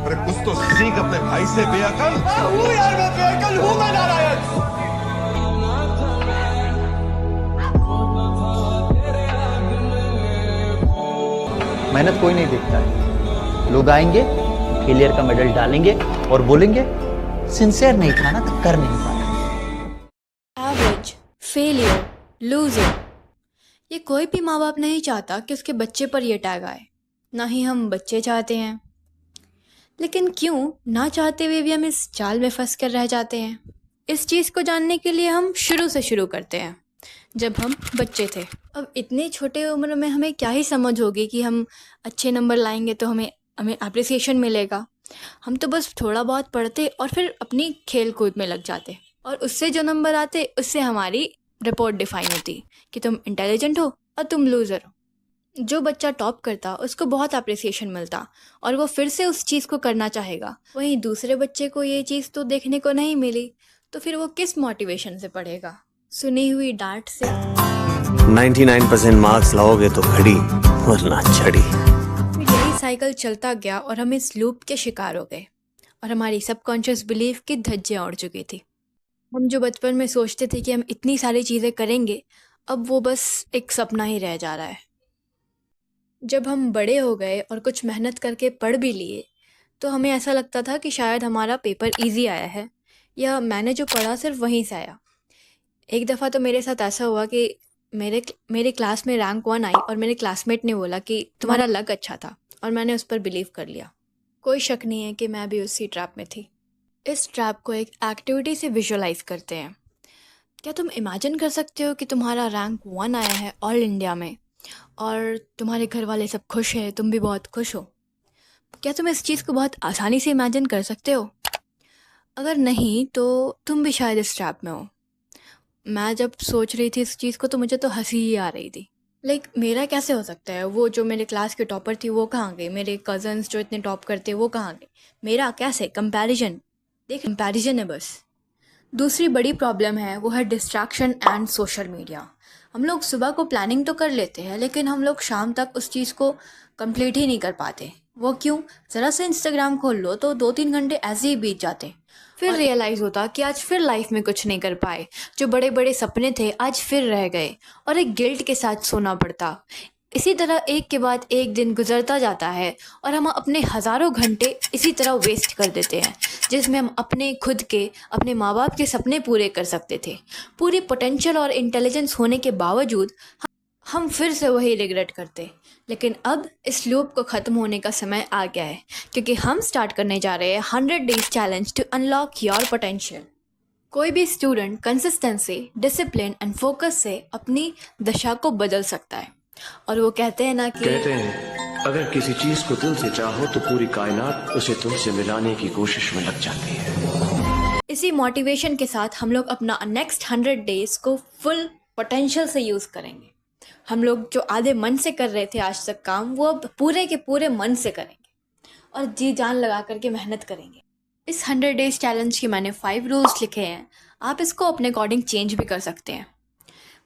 अरे कुछ तो सीख अपने भाई से बेअकल। हूँ यार, मैं बेअकल हूँ, मैं नारायण। मेहनत कोई नहीं देखता है। लोग आएंगे, फेलियर का मेडल डालेंगे और बोलेंगे सिंसियर नहीं था ना तो कर नहीं पाया। एवरेज, फेलियर, लूजर, ये कोई भी माँ बाप नहीं चाहता कि उसके बच्चे पर ये टैग आए। ना ही हम बच्चे चाहते हैं, लेकिन क्यों ना चाहते हुए भी हम इस जाल में फंस कर रह जाते हैं। इस चीज़ को जानने के लिए हम शुरू से शुरू करते हैं, जब हम बच्चे थे। अब इतनी छोटे उम्र में हमें क्या ही समझ होगी कि हम अच्छे नंबर लाएंगे तो हमें हमें अप्रिसिएशन मिलेगा। हम तो बस थोड़ा बहुत पढ़ते और फिर अपनी खेल कूद में लग जाते, और उससे जो नंबर आते उससे हमारी रिपोर्ट डिफाइन होती कि तुम इंटेलिजेंट हो और तुम लूज़र हो। जो बच्चा टॉप करता उसको बहुत अप्रिसिएशन मिलता और वो फिर से उस चीज़ को करना चाहेगा। वहीं दूसरे बच्चे को ये चीज़ तो देखने को नहीं मिली, तो फिर वो किस मोटिवेशन से पढ़ेगा? सुनी हुई डांट से। 99% मार्क्स लाओगे तो घड़ी वरना छड़ी। यही साइकिल चलता गया और हम इस लूप के शिकार हो गए और हमारी सबकॉन्शियस बिलीफ की धज्जियाँ उड़ चुकी थी। हम जो बचपन में सोचते थे कि हम इतनी सारी चीज़ें करेंगे, अब वो बस एक सपना ही रह जा रहा है। जब हम बड़े हो गए और कुछ मेहनत करके पढ़ भी लिए, तो हमें ऐसा लगता था कि शायद हमारा पेपर इजी आया है या मैंने जो पढ़ा सिर्फ वहीं से आया। एक दफ़ा तो मेरे साथ ऐसा हुआ कि मेरे क्लास में रैंक 1 आई और मेरे क्लासमेट ने बोला कि तुम्हारा लक अच्छा था, और मैंने उस पर बिलीव कर लिया। कोई शक नहीं है कि मैं भी उसी ट्रैप में थी। इस ट्रैप को एक एक्टिविटी से विजुअलाइज करते हैं। क्या तुम इमेजिन कर सकते हो कि तुम्हारा रैंक 1 आया है ऑल इंडिया में और तुम्हारे घर वाले सब खुश हैं, तुम भी बहुत खुश हो? क्या तुम इस चीज़ को बहुत आसानी से इमेजिन कर सकते हो? अगर नहीं तो तुम भी शायद इस ट्रैप में हो। मैं जब सोच रही थी इस चीज़ को तो मुझे तो हंसी ही आ रही थी। मेरा कैसे हो सकता है? वो जो मेरे क्लास के टॉपर थी वो कहाँ गई? मेरे कज़न्स जो इतने टॉप करते वो कहाँ गए? मेरा कैसे? कंपैरिजन, देख कंपैरिजन है बस। दूसरी बड़ी प्रॉब्लम है वो है डिस्ट्रैक्शन एंड सोशल मीडिया। हम लोग सुबह को प्लानिंग तो कर लेते हैं, लेकिन हम लोग शाम तक उस चीज़ को कंप्लीट ही नहीं कर पाते। वो क्यों? ज़रा से इंस्टाग्राम खोल लो तो 2-3 घंटे ऐसे ही बीत जाते। फिर रियलाइज़ होता कि आज फिर लाइफ में कुछ नहीं कर पाए, जो बड़े बड़े सपने थे आज फिर रह गए, और एक गिल्ट के साथ सोना पड़ता। इसी तरह एक के बाद एक दिन गुजरता जाता है और हम अपने हज़ारों घंटे इसी तरह वेस्ट कर देते हैं, जिसमें हम अपने खुद के, अपने माँ बाप के सपने पूरे कर सकते थे। पूरी पोटेंशियल और इंटेलिजेंस होने के बावजूद हम फिर से वही रिग्रेट करते। लेकिन अब इस लूप को ख़त्म होने का समय आ गया है, क्योंकि हम स्टार्ट करने जा रहे हैं 100 days challenge to unlock your potential. कोई भी student consistency, discipline and focus से अपनी दशा को बदल सकता है। और वो कहते हैं ना कि अगर किसी चीज को दिल से चाहो तो पूरी कायनात उसे तुमसे मिलाने की कोशिश में लग जाती है। इसी मोटिवेशन के साथ हम लोग अपना नेक्स्ट 100 डेज को फुल पोटेंशियल से यूज़ करेंगे। हम लोग जो आधे मन से कर रहे थे आज तक काम, वो अब पूरे के पूरे मन से करेंगे और जी जान लगा करके मेहनत करेंगे। इस 100 डेज चैलेंज के मैंने 5 रूल्स लिखे हैं। आप इसको अपने अकॉर्डिंग चेंज भी कर सकते हैं।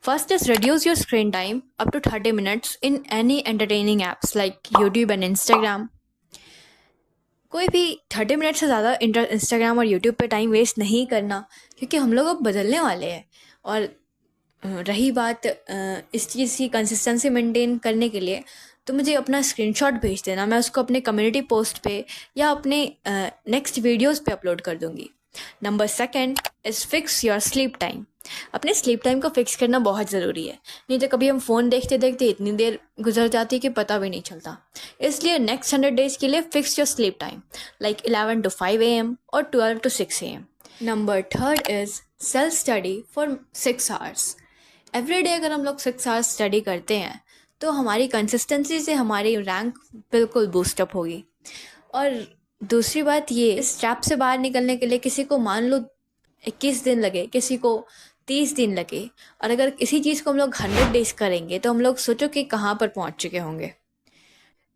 First is reduce your screen time up to 30 minutes in any entertaining apps like YouTube and Instagram. कोई भी 30 मिनट से ज़्यादा इंस्टाग्राम और यूट्यूब पे टाइम वेस्ट नहीं करना, क्योंकि हम लोग अब बदलने वाले हैं। और रही बात इस चीज़ की कंसिस्टेंसी मेंटेन करने के लिए, तो मुझे अपना स्क्रीनशॉट भेज देना, मैं उसको अपने कम्युनिटी पोस्ट पे या अपने नेक्स्ट वीडियोस पे अपलोड कर दूँगी। Number 2 is fix your sleep time. अपने स्लीप टाइम को फिक्स करना बहुत ज़रूरी है, नहीं तो कभी हम फ़ोन देखते देखते इतनी देर गुजर जाती है कि पता भी नहीं चलता। इसलिए नेक्स्ट 100 डेज़ के लिए fix your sleep time like 11 to 5 AM और 12 to 6 AM। Number 3 is self study for 6 hours। Every day अगर हम लोग 6 hours स्टडी करते हैं तो हमारी कंसिस्टेंसी से हमारी रैंक बिल्कुल बूस्टअप होगी। और दूसरी बात ये, इस ट्रैप से बाहर निकलने के लिए किसी को मान लो 21 दिन लगे, किसी को 30 दिन लगे, और अगर इसी चीज़ को हम लोग 100 डेज करेंगे तो हम लोग सोचो कि कहाँ पर पहुँच चुके होंगे।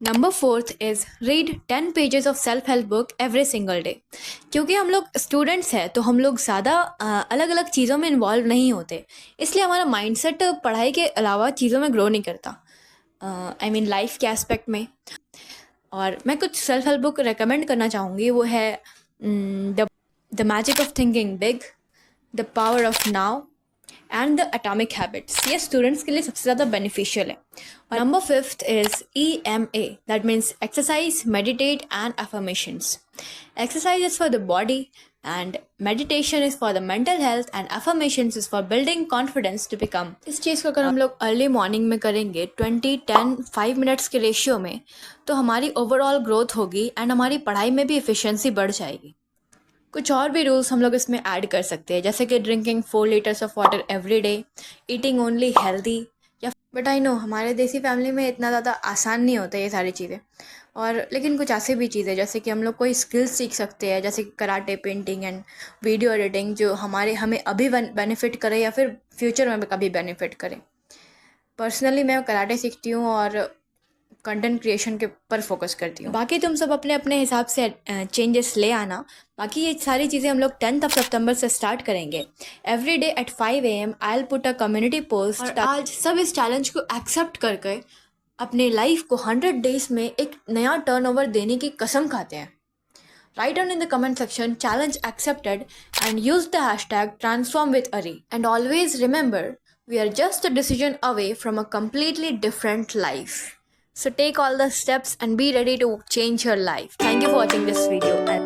Number 4 is read 10 pages of self help book every single day. क्योंकि हम लोग स्टूडेंट्स हैं तो हम लोग ज़्यादा अलग अलग चीज़ों में इन्वॉल्व नहीं होते, इसलिए हमारा माइंडसेट पढ़ाई के अलावा चीज़ों में ग्रो नहीं करता, I mean लाइफ के एस्पेक्ट में। और मैं कुछ सेल्फ हेल्प बुक रेकमेंड करना चाहूँगी, वो है the magic of thinking big, the power of now and the atomic habits. ये स्टूडेंट्स के लिए सबसे ज़्यादा बेनिफिशियल है। और number 5 is EMA, that means exercise, meditate and affirmations. Exercise is for the body and meditation is for the mental health and affirmations is for building confidence to become। इस चीज़ को अगर हम लोग अर्ली मॉर्निंग में करेंगे 20-10-5 minutes के ratio में, तो हमारी ओवरऑल ग्रोथ होगी एंड हमारी पढ़ाई में भी एफिशिएंसी बढ़ जाएगी। कुछ और भी रूल्स हम लोग इसमें ऐड कर सकते हैं, जैसे कि drinking 4 litres of water every day, eating only healthy. या बट आई नो हमारे देसी फैमिली में इतना ज़्यादा आसान नहीं होता ये सारी चीज़ें, और लेकिन कुछ ऐसे भी चीज़ें जैसे कि हम लोग कोई स्किल्स सीख सकते हैं, जैसे karate, painting and video editing, जो हमें अभी बेनिफिट करे या फिर फ्यूचर में कभी बेनिफिट करे। पर्सनली मैं कराटे सीखती हूँ और कंटेंट क्रिएशन के पर फोकस करती हूँ। बाकी तुम सब अपने अपने हिसाब से चेंजेस ले आना। बाकी ये सारी चीज़ें हम लोग 10th सितंबर से स्टार्ट करेंगे। Every day at 5 AM I will put a community post. और आज सब इस चैलेंज को एक्सेप्ट करके अपने लाइफ को 100 डेज में एक नया टर्नओवर देने की कसम खाते हैं। Write down in the comment section challenge accepted and use the hashtag transform with Ari. And always remember, we are just a decision away from a completely different life. So take all the steps and be ready to change your life. Thank you for watching this video and